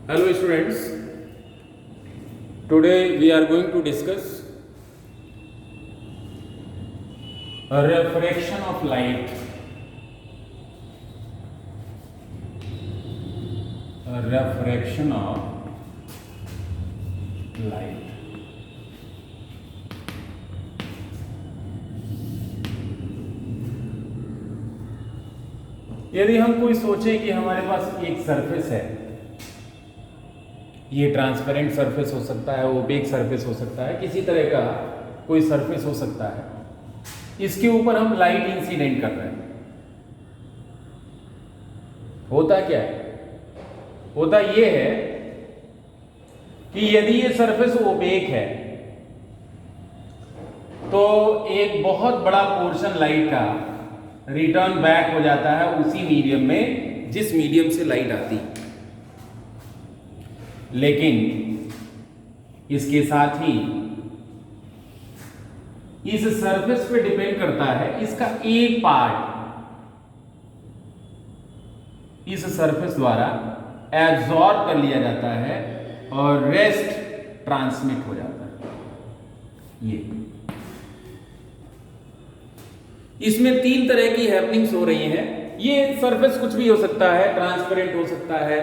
Hello students, today we are going to discuss a refraction of light. A refraction of light. यदि हम कोई सोचें कि हमारे पास एक सरफेस है, ये ट्रांसपेरेंट सरफेस हो सकता है, ओपेक सरफेस हो सकता है, किसी तरह का कोई सरफेस हो सकता है, इसके ऊपर हम लाइट इंसिडेंट कर रहे हैं। होता क्या है? होता ये है कि यदि ये सरफेस ओपेक है तो एक बहुत बड़ा पोर्शन लाइट का रिटर्न बैक हो जाता है उसी मीडियम में जिस मीडियम से लाइट आती। लेकिन इसके साथ ही इस सरफेस पे डिपेंड करता है, इसका एक पार्ट इस सरफेस द्वारा एब्जॉर्ब कर लिया जाता है और रेस्ट ट्रांसमिट हो जाता है। ये इसमें तीन तरह की हैपनिंग्स हो रही हैं। ये सरफेस कुछ भी हो सकता है, ट्रांसपेरेंट हो सकता है,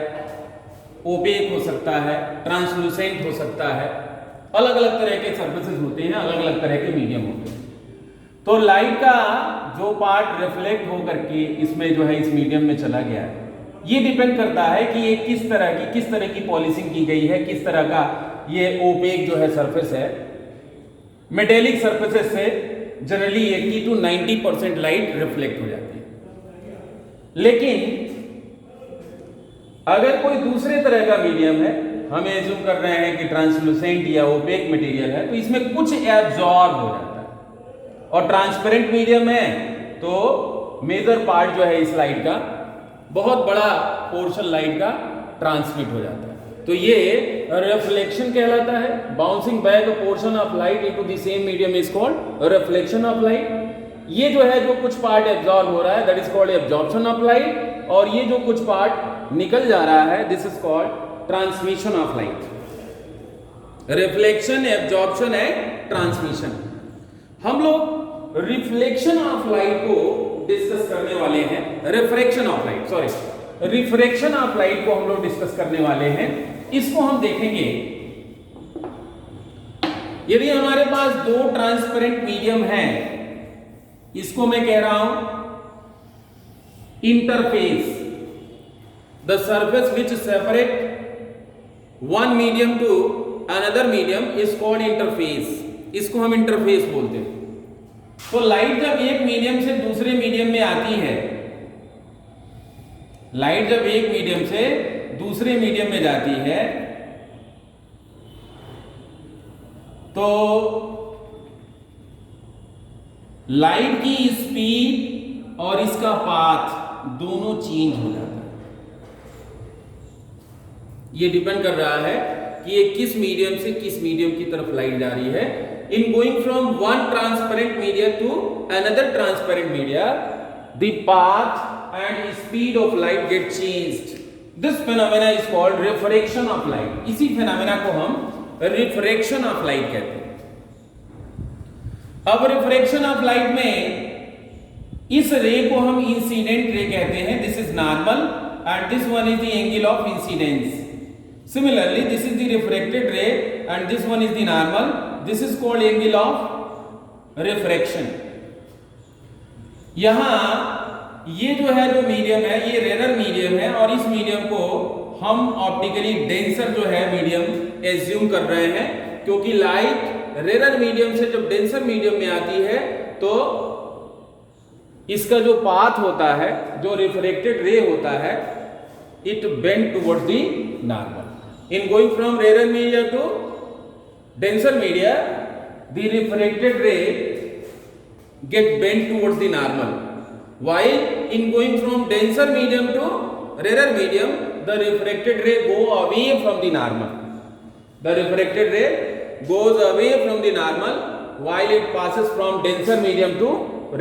ओपेक हो सकता है, ट्रांसलूसेंट हो सकता है, अलग अलग तरह के सरफेसेस होते हैं, अलग अलग तरह के मीडियम होते हैं। तो लाइट का जो पार्ट रिफ्लेक्ट होकर के इसमें जो है इस मीडियम में चला गया है, ये डिपेंड करता है कि ये किस तरह की पॉलिशिंग की गई है, किस तरह का ये ओपेक जो है सरफेस है। मेटेलिक सरफेसेस से जनरली 80 to 90% लाइट रिफ्लेक्ट हो जाती है। लेकिन अगर कोई दूसरे तरह का मीडियम है, हम एज्यूम कर रहे हैं कि ट्रांसलूसेंट या ओपेक मटेरियल है, तो इसमें कुछ एब्जॉर्ब हो जाता है। और ट्रांसपेरेंट मीडियम है तो मेजर पार्ट जो है इस लाइट का, बहुत बड़ा पोर्शन लाइट का ट्रांसमिट हो जाता है। तो ये रिफ्लेक्शन कहलाता है। Bouncing back a portion of light into the same medium is called reflection of light. ये जो है जो कुछ पार्ट एब्जॉर्ब हो रहा है that is called absorption of light, और ये जो कुछ पार्ट निकल जा रहा है this is called transmission of light. Reflection, absorption and transmission. हम लोग रिफ्लेक्शन ऑफ लाइट को डिस्कस करने वाले हैं। रिफ्रैक्शन ऑफ लाइट को हम लोग डिस्कस करने वाले हैं। इसको हम देखेंगे, यदि हमारे पास दो ट्रांसपेरेंट मीडियम है, इसको मैं कह रहा हूं interface. The surface which separate one medium to another medium is called interface. इसको हम इंटरफेस बोलते हैं। तो लाइट जब एक मीडियम से दूसरे मीडियम में आती है, लाइट जब एक मीडियम से दूसरे मीडियम में जाती है तो लाइट की स्पीड और इसका पाथ दोनों चेंज हो जाता है। ये डिपेंड कर रहा है कि ये किस मीडियम से किस मीडियम की तरफ लाइट जा रही है। In going from one transparent media to another transparent media, the path and speed of light get changed. This phenomena is called refraction of light. इसी phenomena को हम refraction of light कहते हैं। अब refraction of light में इस रे को हम इंसिडेंट रे कहते हैं। This is normal and this one is the angle of incidence. Similarly, this is the refracted ray and this one is the normal. This is called angle of refraction. यहां ये जो है जो medium है ये rarer medium है, और इस मीडियम को हम ऑप्टिकली डेंसर जो है मीडियम एज्यूम कर रहे हैं, क्योंकि लाइट रेरर मीडियम से जब डेंसर मीडियम में आती है तो इसका जो पाथ होता है, जो रिफ्रेक्टेड रे होता है, it bend towards the normal. In going from rarer media to denser media, the refracted ray get bent towards the normal, while in going from denser medium to rarer medium, the refracted ray go away from the normal. The refracted ray goes away from the normal while it passes from denser medium to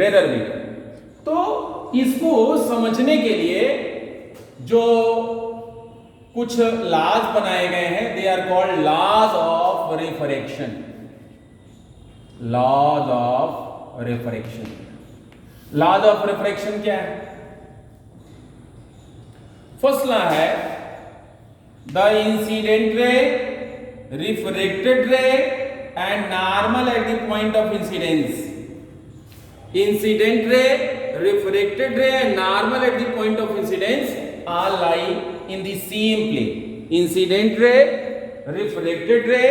rarer medium. तो इसको समझने के लिए जो कुछ laws बनाए गए हैं, they are called laws of refraction. Laws of refraction, laws of refraction क्या है? फर्स्ट लॉ है the incident ray, refracted ray and normal at the point of incidence. Incident ray, refracted ray and normal at the point of incidence all lie in the same plane. Incident ray, refracted ray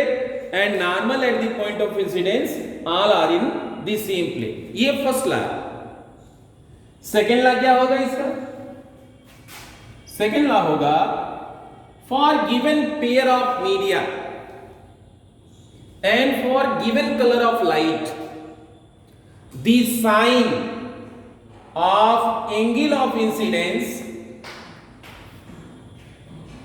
and normal at the point of incidence all are in the same plane. ये first law. Second law क्या होगा इसका? Second law होगा for given pair of media and for given colour of light the sign of angle of incidence,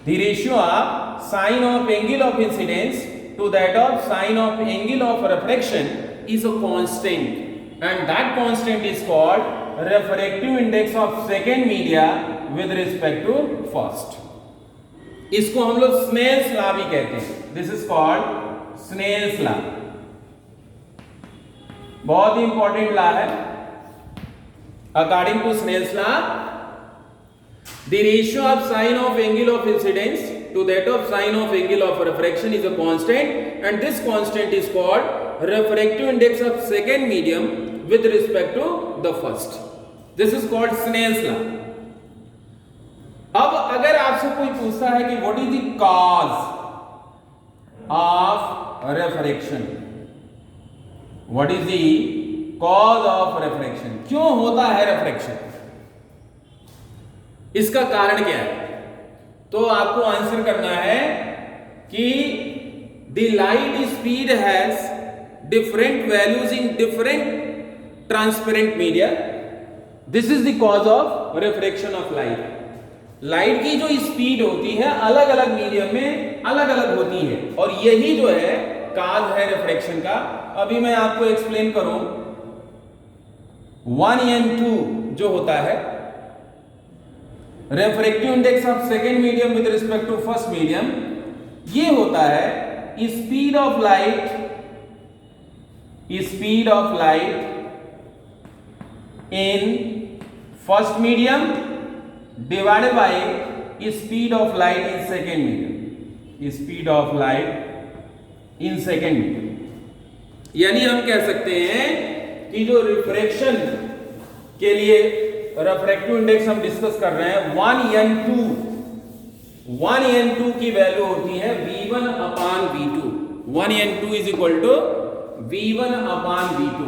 the ratio of sign of angle of incidence to that of sign of angle of refraction is a constant, and that constant is called refractive index of second media with respect to first. इसको हम लोग Snell's law भी कहते हैं। This is called Snell's law. बहुत ही important law है। According to Snell's law, the ratio of sine of angle of incidence to that of sine of angle of refraction is a constant, and this constant is called refractive index of second medium with respect to the first. This is called Snell's law. अब अगर आपसे कोई पूछता है कि what is the cause of refraction, What is the cause of refraction? क्यों होता है रिफ्रैक्शन? इसका कारण क्या है? तो आपको आंसर करना है कि the light speed has different values in different transparent media. This is the cause of refraction of light. Light की जो स्पीड होती है अलग अलग मीडियम में अलग अलग होती है, और यही जो है काज है रिफ्रैक्शन का। अभी मैं आपको एक्सप्लेन करूं, 1n2 जो होता है refractive index of second medium with respect to first medium, ये होता है speed of light, speed of light in first medium divided by speed of light in second medium, speed of light in second medium. यानी हम कह सकते हैं कि जो रिफ्रैक्शन के लिए रिफ्रैक्टिव इंडेक्स हम डिस्कस कर रहे हैं 1n2 की वैल्यू होती है v1 upon v2। 1n2 is equal to v1 upon v2।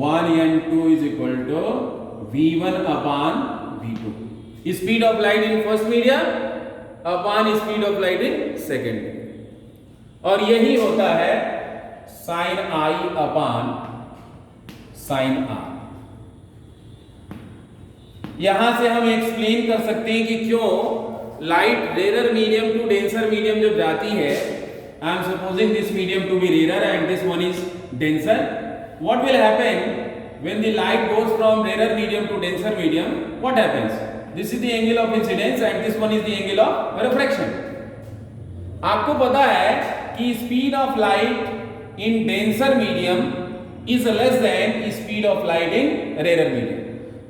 1n2 is equal to v1 upon v2। Speed of light in first medium upon speed of light in second medium, और यही होता है sine I upon sine R. यहां से हम explain कर सकते हैं कि क्यों light rarer medium to denser medium जब जाती है, I am supposing this medium to be rarer and this one is denser, what will happen when the light goes from rarer medium to denser medium, what happens? This is the angle of incidence and this one is the angle of refraction. आपको पता है कि speed of light in denser medium is less than speed of light in rarer medium.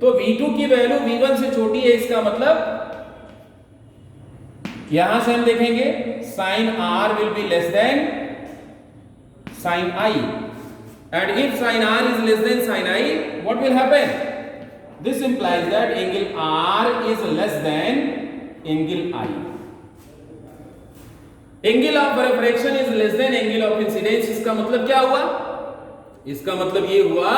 तो v2 की value v1 से छोटी है, इसका मतलब यहां से हम देखेंगे sine r will be less than sine i, and if sine r is less than sine i, what will happen? This implies that angle r is less than angle i। Angle of refraction is less than angle of incidence. इसका मतलब क्या हुआ? इसका मतलब ये हुआ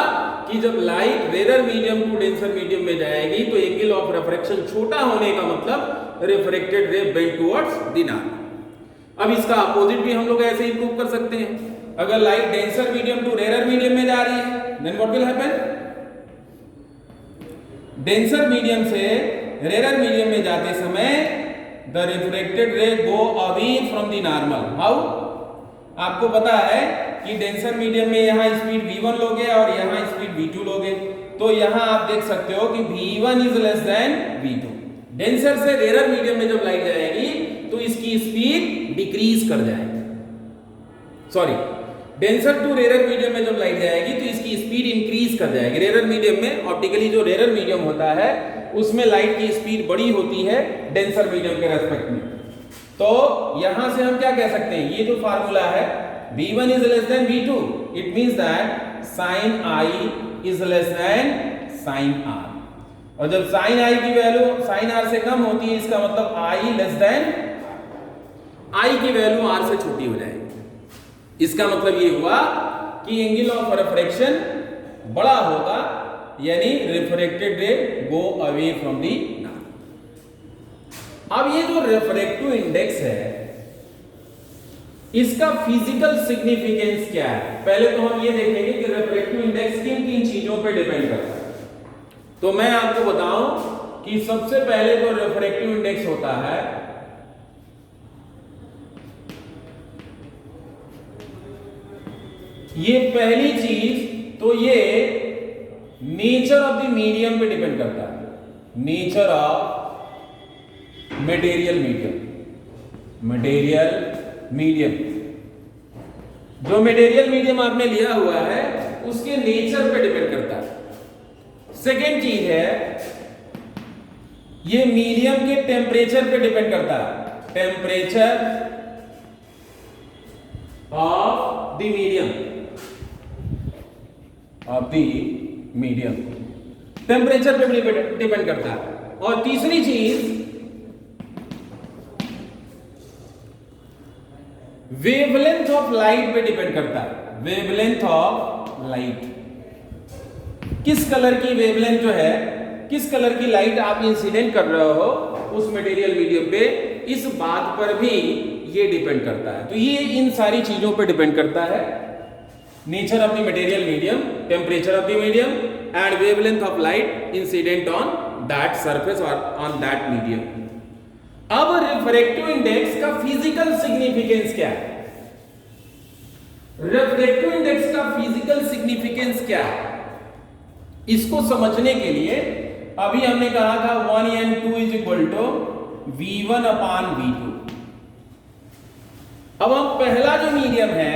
कि जब light rarer medium to denser medium में जाएगी तो एंगल ऑफ रिफ्रैक्शन छोटा होने का मतलब रिफ्रैक्टेड रे बेंड टुवर्ड्स द नॉर्थ। अब इसका अपोजिट भी हम लोग ऐसे ही प्रूव कर सकते हैं। अगर light denser medium to rarer medium में जा रही है, then what will happen? Denser medium से रेरर मीडियम में जाते समय the refracted ray go away from the normal. How? आपको पता है कि डेंसर मीडियम में यहाँ स्पीड v1 लोगे और यहाँ स्पीड v2 लोगे, तो यहाँ आप देख सकते हो कि v1 is less then v2। Denser से रेरर मीडियम में जब लाइट जाएगी तो इसकी स्पीड डिक्रीज कर जाएगी, sorry denser to rarer medium में जब लाइट जाएगी तो इसकी स्पीड इंक्रीज कर जाएगी। रेरर मीडियम में ऑप्टिकली जो रेरर मीडियम होता है उसमें लाइट की स्पीड बड़ी होती है डेंसर मीडियम के रेस्पेक्ट में। तो यहां से हम क्या कह सकते हैं, ये जो फार्मूला है V1 is less than V2, it means that sin I is less than sin R, और जब sin I की वैल्यू sin R से कम होती है इसका मतलब I less than I की वैल्यू R से छोटी हो जाएगी। इसका मतलब ये हुआ कि एंगल ऑफ रिफ्रैक्शन बड़ा होगा, यानी रिफ्रैक्टेड रे go away from the north. अब ये जो रिफ्रैक्टिव इंडेक्स है इसका फिजिकल सिग्निफिकेंस क्या है, पहले तो हम ये देखेंगे कि रिफ्रैक्टिव इंडेक्स किन किन चीजों पर डिपेंड करता है। तो मैं आपको बताऊं कि सबसे पहले जो रिफ्रैक्टिव इंडेक्स होता है ये पहली चीज तो ये नेचर ऑफ द मीडियम पे डिपेंड करता है, नेचर ऑफ मटेरियल मीडियम जो मटेरियल मीडियम आपने लिया हुआ है उसके नेचर पे डिपेंड करता है। सेकेंड चीज है ये मीडियम के टेम्परेचर पे डिपेंड करता है, temperature of the medium temperature पे डिपेंड करता है। और तीसरी चीज वेवलेंथ ऑफ लाइट पे डिपेंड करता है, वेवलेंथ ऑफ लाइट, किस कलर की वेवलेंथ जो है, किस कलर की लाइट आप इंसिडेंट कर रहे हो उस मटेरियल मीडियम पे, इस बात पर भी ये डिपेंड करता है। तो ये इन सारी चीजों पे डिपेंड करता है, nature of the material medium, temperature of the medium and wavelength of light incident on that surface और ऑन दैट मीडियम। अब रिफ्रैक्टिव इंडेक्स का फिजिकल सिग्निफिकेंस क्या है, रिफ्रैक्टिव इंडेक्स का फिजिकल सिग्निफिकेंस क्या है, इसको समझने के लिए अभी हमने कहा था 1n2 is equal to V1 upon V2। अब हम पहला जो मीडियम है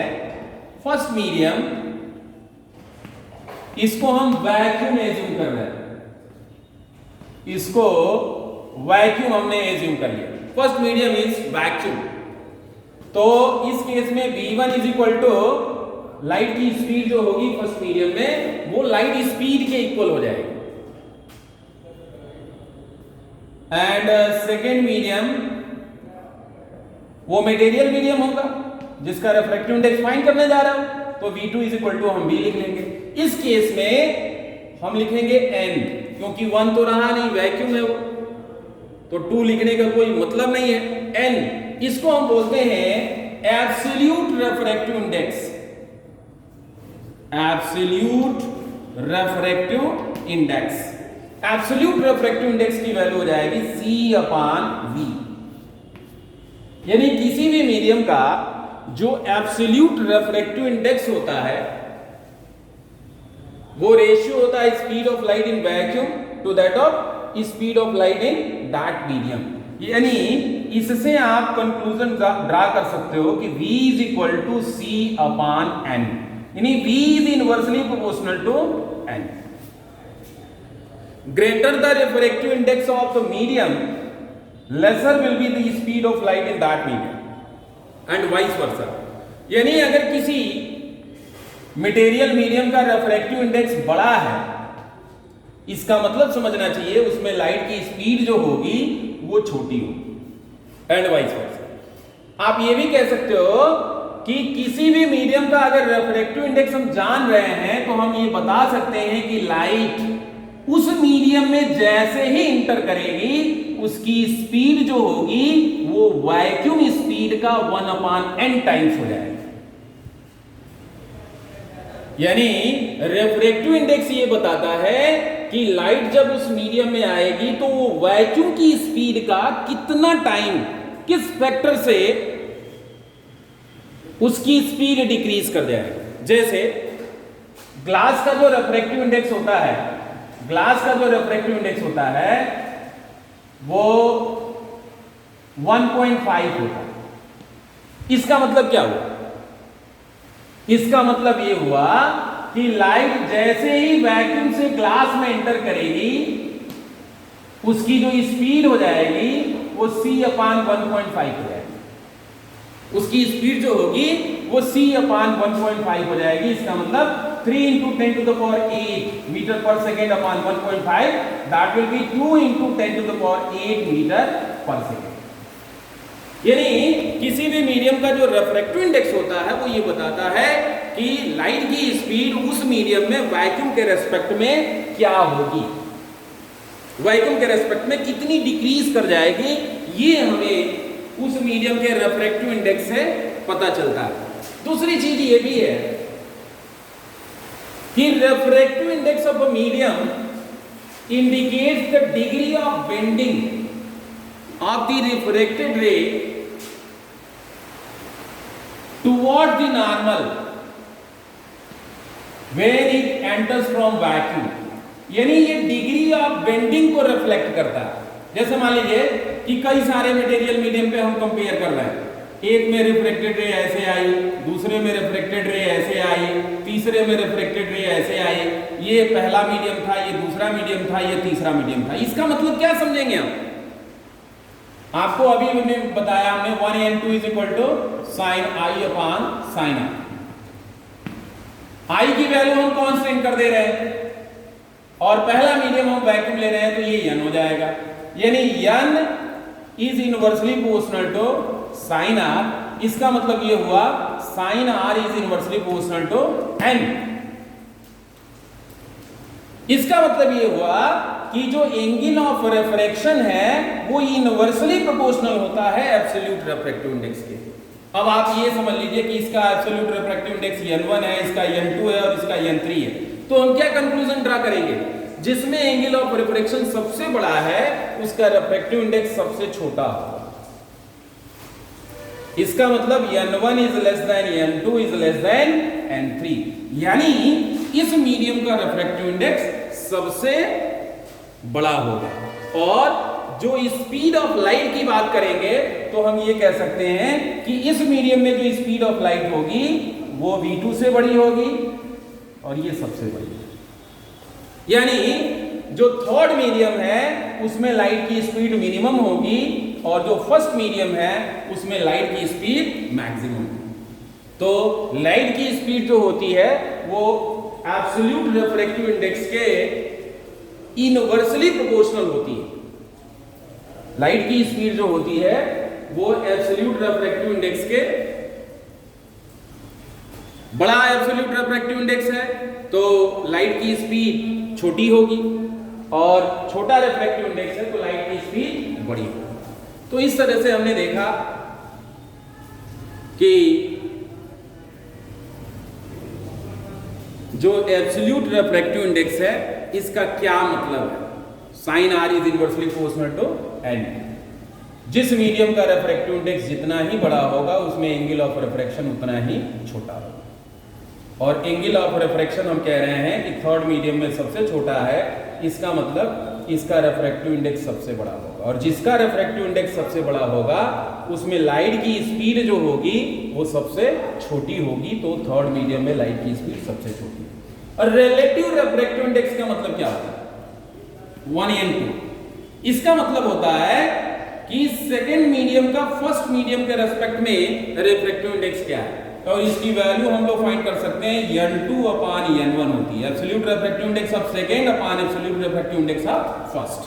फर्स्ट मीडियम, इसको हम वैक्यूम एज्यूम कर रहे हैं, इसको वैक्यूम हमने एज्यूम कर लिया, फर्स्ट मीडियम इज वैक्यूम। तो इस केस में V1 is equal to light की स्पीड जो होगी फर्स्ट मीडियम में वो लाइट स्पीड के इक्वल हो जाएगी, एंड सेकेंड मीडियम वो मटेरियल मीडियम होगा जिसका रिफ्रैक्टिव इंडेक्स फाइंड करने जा रहा हूं, तो V2 इज इक्वल टू हम भी लिख लेंगे। इस केस में हम लिखेंगे n, क्योंकि 1 तो रहा नहीं, वैक्यूम है वो, तो 2 लिखने का कोई मतलब नहीं है। n इसको हम बोलते हैं absolute refractive index, absolute refractive index, absolute refractive index की वैल्यू हो जाएगी C अपान V, यानी किसी भी मीडियम का जो एब्सोल्यूट रिफ्रैक्टिव इंडेक्स होता है वो रेशियो होता है speed of light in vacuum to that of speed of light in that medium. यानी इससे आप कंक्लूजन ड्रा कर सकते हो कि V is equal to C upon N, यानी V is inversely proportional to N। Greater the refractive index of the medium, lesser will be the speed of light in that medium and vice versa. यानी अगर किसी material medium का refractive index बड़ा है, इसका मतलब समझना चाहिए उसमें लाइट की स्पीड जो होगी वो छोटी होगी, एंड वाइस वर्सा। आप ये भी कह सकते हो कि किसी भी मीडियम का अगर रिफ्रैक्टिव इंडेक्स हम जान रहे हैं तो हम ये बता सकते हैं कि लाइट उस मीडियम में जैसे ही इंटर करेगी उसकी स्पीड जो होगी वो वैक्यूम स्पीड का 1 अपान n टाइम्स हो जाएगा। यानी रिफ्रैक्टिव इंडेक्स ये बताता है कि लाइट जब उस मीडियम में आएगी तो वो वैक्यूम की स्पीड का कितना टाइम, किस फैक्टर से उसकी स्पीड डिक्रीज कर जाएगा। जैसे ग्लास का जो रिफ्रैक्टिव इंडेक्स होता है, ग्लास का जो रिफ्रैक्टिव इंडेक्स होता है वो 1.5 होता। इसका मतलब क्या हुआ? इसका मतलब ये हुआ कि लाइट जैसे ही वैक्यूम से ग्लास में एंटर करेगी, उसकी जो स्पीड हो जाएगी वो c/1.5 हो जाएगी। उसकी स्पीड जो होगी वो c/1.5 हो जाएगी। इसका मतलब 3 × 10⁸ metre per second upon 1.5, that will be 2 × 10⁸ metre per second. यानी किसी भी मीडियम का जो रिफ्रैक्टिव इंडेक्स होता है वो ये बताता है कि लाइट की स्पीड उस मीडियम में वैक्यूम के रेस्पेक्ट में क्या होगी, वैक्यूम के रेस्पेक्ट में कितनी डिक्रीज कर जाएगी, ये हमें उस मीडियम के रिफ्रैक्टिव इंडेक्स से पता चलता है। दूसरी चीज ये भी है कि refractive index of a medium indicates the degree of bending of the refracted ray toward the normal when it enters from vacuum। यानी ये डिग्री ऑफ बेंडिंग को रिफ्लेक्ट करता है। जैसे मान लीजिए कि कई सारे मटेरियल मीडियम पे हम कंपेयर कर रहे हैं, एक में रिफ्लेक्टेड रे ऐसे आई, दूसरे में रिफ्लेक्टेड रे ऐसे आई, तीसरे में रिफ्लेक्टेड रे ऐसे आई, ये पहला मीडियम था, ये दूसरा मीडियम था, ये तीसरा मीडियम था। इसका मतलब क्या समझेंगे आप? आपको अभी मैंने बताया, हमने 1n2 = sin i/sin r। i की वैल्यू हम कांस्टेंट कर दे रहे हैं और पहला मीडियम हम वैक्यूम ले रहे हैं तो ये n हो जाएगा। यानी n is inversely proportional to sin r। इसका मतलब ये हुआ sin r is inversely proportional to n। इसका मतलब ये हुआ कि जो एंगल ऑफ रिफ्रैक्शन है वो इनवर्सली प्रोपोर्शनल होता है एब्सोल्यूट रिफ्रैक्टिव इंडेक्स के। अब आप ये समझ लीजिए कि इसका एब्सोल्यूट रिफ्रैक्टिव इंडेक्स n1 है, इसका n2 है और इसका n3 है, तो हम क्या कंक्लूजन ड्रा करेंगे? जिसमें एंगल ऑफ रिफ्रैक्शन सबसे बड़ा है उसका रिफ्रैक्टिव इंडेक्स सबसे छोटा होगा। इसका मतलब n1 is less then n2 is less then n3, यानी इस मीडियम का रिफ्रैक्टिव इंडेक्स सबसे बड़ा होगा। और जो स्पीड ऑफ लाइट की बात करेंगे तो हम ये कह सकते हैं कि इस मीडियम में जो स्पीड ऑफ लाइट होगी वो v2 से बड़ी होगी और ये सबसे बड़ी होगी। यानी जो थर्ड मीडियम है उसमें लाइट की स्पीड मिनिमम होगी और जो फर्स्ट मीडियम है उसमें लाइट की स्पीड मैक्सिमम होगी। तो लाइट की स्पीड जो होती है वो एब्सोल्यूट रिफ्रैक्टिव इंडेक्स के इनवर्सली प्रोपोर्शनल होती है। लाइट की स्पीड जो होती है वो एब्सोल्यूट रिफ्रैक्टिव इंडेक्स के, बड़ा एब्सोल्यूट रिफ्रैक्टिव इंडेक्स है तो लाइट की स्पीड छोटी होगी और छोटा रिफ्रैक्टिव इंडेक्स है तो लाइट की स्पीड बड़ी होगी। तो इस तरह से हमने देखा कि जो एब्सोल्यूट रिफ्रैक्टिव इंडेक्स है इसका क्या मतलब है। sin r is inversely proportional to n। जिस मीडियम का रिफ्रैक्टिव इंडेक्स जितना ही बड़ा होगा उसमें एंगल ऑफ रिफ्रैक्शन उतना ही छोटा होगा। और एंगल ऑफ रिफ्रैक्शन हम कह रहे हैं कि थर्ड मीडियम में सबसे छोटा है, इसका मतलब इसका रिफ्रैक्टिव इंडेक्स सबसे बड़ा होगा। और जिसका रिफ्रैक्टिव इंडेक्स सबसे बड़ा होगा उसमें लाइट की स्पीड जो होगी वो सबसे छोटी होगी, तो थर्ड मीडियम में लाइट की स्पीड सबसे छोटी। और रिलेटिव रिफ्रैक्टिव इंडेक्स का मतलब क्या होता है? 1n2। इसका मतलब होता है कि सेकेंड मीडियम का फर्स्ट मीडियम के रेस्पेक्ट में रिफ्रैक्टिव इंडेक्स क्या है, और इसकी वैल्यू हम लोग फाइंड कर सकते हैं n2/n1 होती है, absolute refractive index of second upon absolute refractive index of first.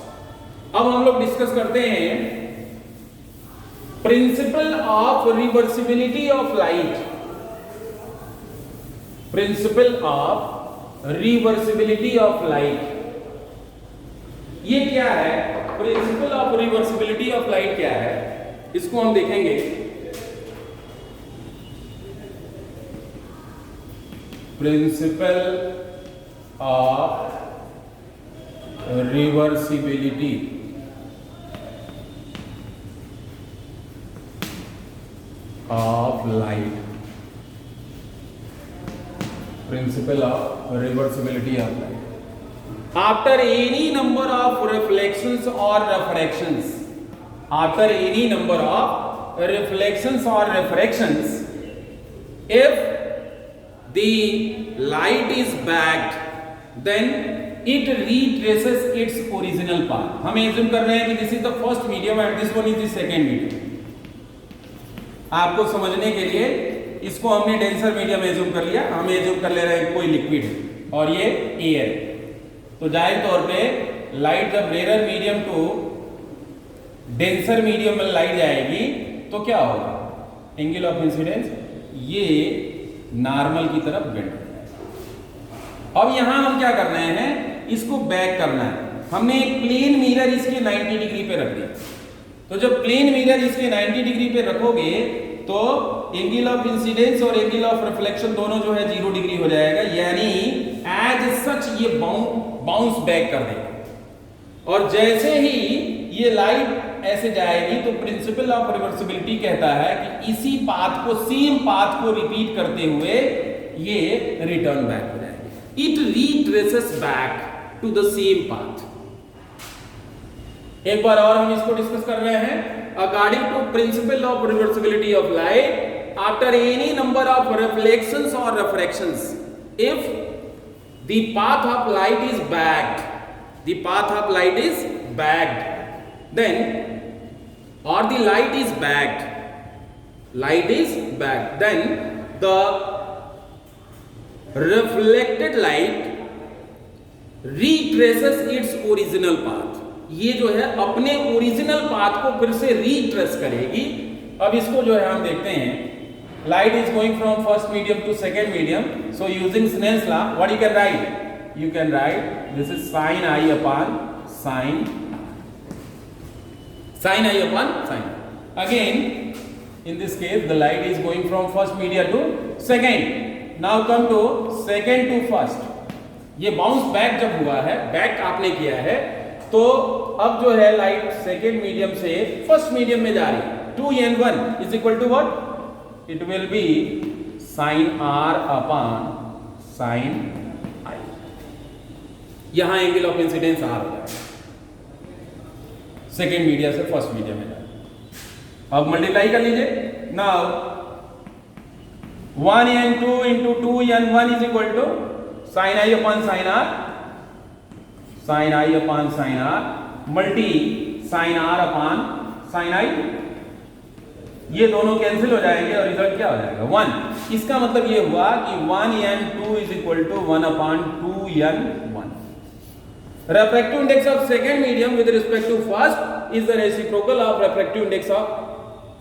अब हम लोग डिस्कस करते हैं principal of reversibility of light. Principal of reversibility of light ये क्या है? Principal of reversibility of light क्या है इसको हम देखेंगे। Principal of reversibility of light. Principal of reversibility of light after any number of reflections or refractions, after any number of reflections or refractions, if the light is backed, then it retraces its original path. हम assume कर रहे हैं कि this is the first medium and this one is the second medium. आपको समझने के लिए इसको हमने डेंसर मीडियम एज्यूम कर लिया, हम एज्यूम कर ले रहे हैं कोई लिक्विड और ये एयर। तो जाहिर तौर पे लाइट जब rarer medium to denser medium में लाइट जाएगी तो क्या होगा, एंगल ऑफ इंसिडेंस ये नॉर्मल की तरफ बेंड हो जाएगा। अब यहां हम क्या कर रहे हैं, इसको बैक करना है। हमने एक प्लेन मिरर इसके 90 डिग्री पे रख दिया। तो जब प्लेन मिरर इसके 90 डिग्री पे रखोगे तो एंगल ऑफ इंसिडेंस और एंगल ऑफ रिफ्लेक्शन दोनों जो है 0 डिग्री हो जाएगा, यानी एज सच ये बाउंस बैक कर देगा। और जैसे ही ये लाइट ऐसे जाएगी तो प्रिंसिपल ऑफ रिवर्सिबिलिटी कहता है कि इसी पाथ को, सेम पाथ को रिपीट करते हुए ये रिटर्न बैक हो जाएगी। It retraces back to the same path. एक बार और हम इसको डिस्कस कर रहे हैं। According to principle of reversibility of light, after any number of reflections और refractions, if the path of light is backed, the path of light is backed, then or the light is backed, then the reflected light retraces its original path। ये जो है अपने original path को फिर से retrace करेगी। अब इसको जो है हम देखते हैं, light is going from first medium to second medium, so using Snell's law what you can write, you can write this is sin I upon sin I upon sin. Again, in this case, the light is going from first media to second. Now come to second to first. ये bounce back जब हुआ है, back आपने किया है, तो अब जो है लाइट सेकेंड मीडियम से फर्स्ट मीडियम में जा रही है। 2n1 is equal to what? It will be sin R upon sin I. यहां एंगल ऑफ इंसिडेंस R हो जाएगा, सेकेंड मीडिया से फर्स्ट मीडिया में जाए। अब मल्टीप्लाई कर लीजिए। Now 1n2 into 2n1 is equal to sin I upon sin R, sin I upon sin R multi sin R upon sin I। ये दोनों कैंसिल हो जाएंगे और रिजल्ट क्या हो जाएगा, 1। इसका मतलब ये हुआ कि 1n2 is equal to 1 upon 2n1। Refractive index of second medium with respect to first is the reciprocal of refractive index of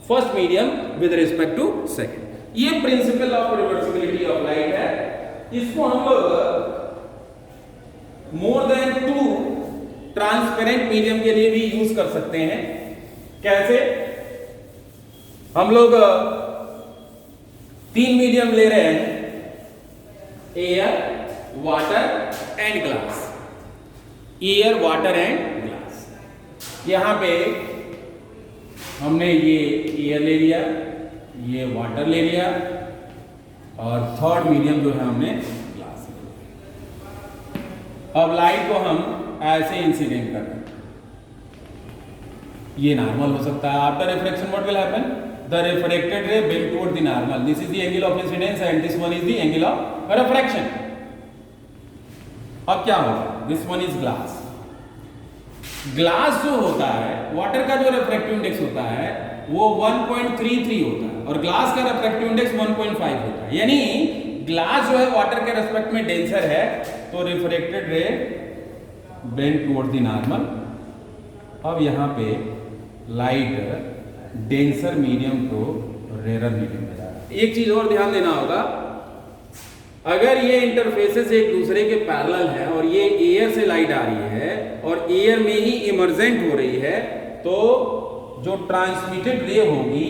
first medium with respect to second। ये principal of reversibility of light है। इसको हम लोग more than 2 transparent medium के लिए भी use कर सकते हैं। कैसे? हम लोग 3 मीडियम ले रहे हैं, air, water and glass. Air, water and glass. यहां पे हमने ये एयर ले लिया, ये वाटर ले लिया और थर्ड मीडियम जो है हमने ग्लास ले लिया। अब लाइट को हम ऐसे इंसिडेंट कर रहे हैं, ये नॉर्मल हो सकता है। After reflection what will happen, the refracted रे bend toward the normal, this is the angle of incidence and this one is the angle of refraction. अब क्या होगा, this one is glass. Glass जो होता है, वाटर का जो refractive index होता है वो 1.33 होता है और ग्लास का रिफ्रैक्टिव इंडेक्स 1.5 होता है। यानी ग्लास जो है वाटर के रेस्पेक्ट में डेंसर है, तो रिफ्रैक्टेड रे बेंड टुवर्ड द नॉर्मल। अब यहाँ पे लाइट डेंसर मीडियम को रेरर मीडियम में जा रहा है। एक चीज और ध्यान देना होगा, अगर ये इंटरफेसेस एक दूसरे के पैरेलल हैं और ये एयर से लाइट आ रही है और एयर में ही इमर्जेंट हो रही है, तो जो ट्रांसमिटेड रे होगी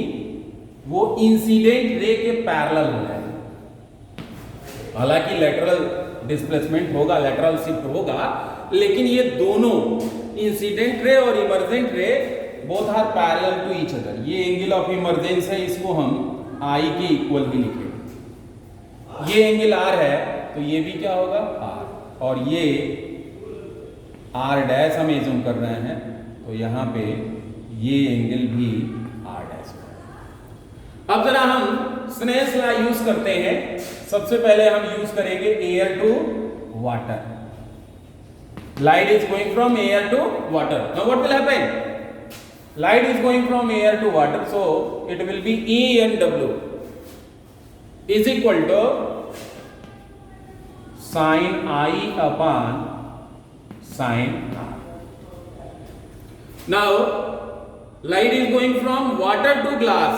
वो इंसिडेंट रे के पैरेलल हो जाएगी। हालांकि लेटरल डिस्प्लेसमेंट होगा, लेटरल शिफ्ट होगा, लेकिन ये दोनों इंसिडेंट रे और emergent ray both are parallel to each other. ये एंगल ऑफ इमर्जेंस है, इसको हम आई के इक्वल भी लिखेंगे। ये एंगल आर है तो ये भी क्या होगा आर, और ये आर डैश हम एज्यूम कर रहे हैं, तो यहाँ पे ये एंगल भी आर डैश है। अब जरा हम स्नेल्स लॉ यूज करते हैं। सबसे पहले हम यूज करेंगे air to water. Light is going from air to water. Now what will happen? Light is going from air to water, so it will be E and W is equal to sin I upon sin R. Now light is going from water to glass.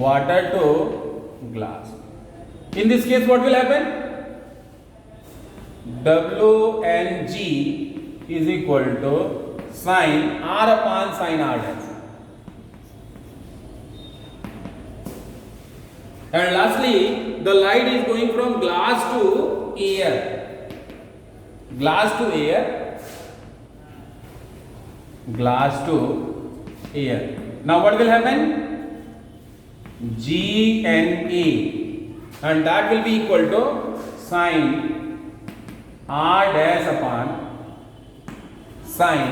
Water to glass. In this case, what will happen? W and G is equal to sin R upon sin R dash. And lastly, the light is going from glass to air. Glass to air. Glass to air. Now what will happen? G and A, and that will be equal to sin R dash upon sin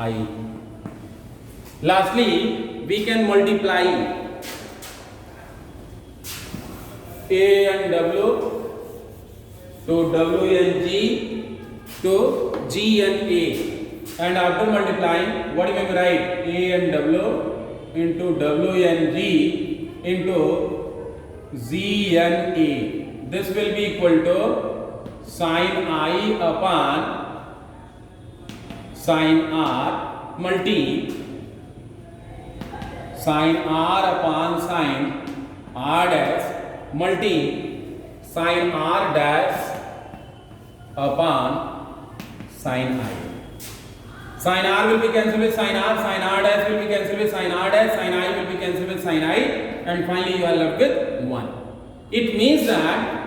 I. Lastly, we can multiply A and W to W and G to G and A, and after multiplying, what you may write? A and W into W and G into Z and A. This will be equal to sin I upon sin R multi sin R upon sin R dash multi sin R dash upon sin I. Sin R will be cancelled with sin R dash will be cancelled with sin R dash, sin I will be cancelled with sin I, and finally you are left with 1. It means that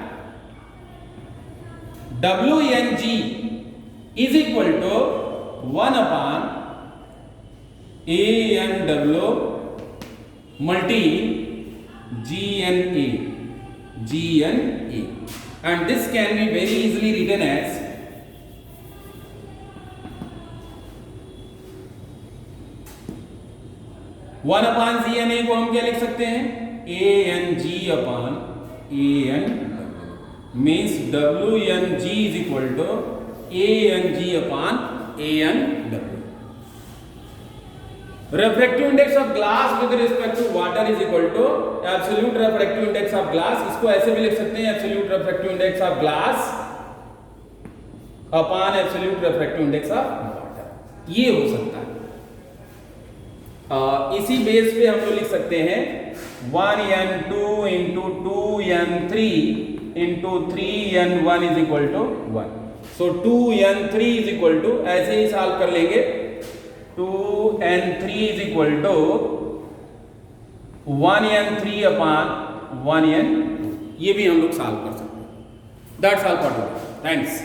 W and G is equal to 1 upon A and W multi G and A. G and A. And this can be very easily written as one upon G N A को हम क्या लिख सकते हैं? A N G upon A N W means W N G is equal to A N G upon A N W. refractive index of glass with respect to water is equal to absolute refractive index of glass. इसको ऐसे भी लिख सकते हैं absolute refractive index of glass upon absolute refractive index of water. ये हो सकता है. इसी बेस पे हम लोग लिख सकते हैं 1n2 into 2n3 into 3n1 is equal to 1. So 2n3 is equal to, ऐसे ही सॉल्व कर लेंगे, 2n3 is equal to 1n3 upon 1n2. ये भी हम लोग सॉल्व कर सकते हैं. That's all for today. Thanks.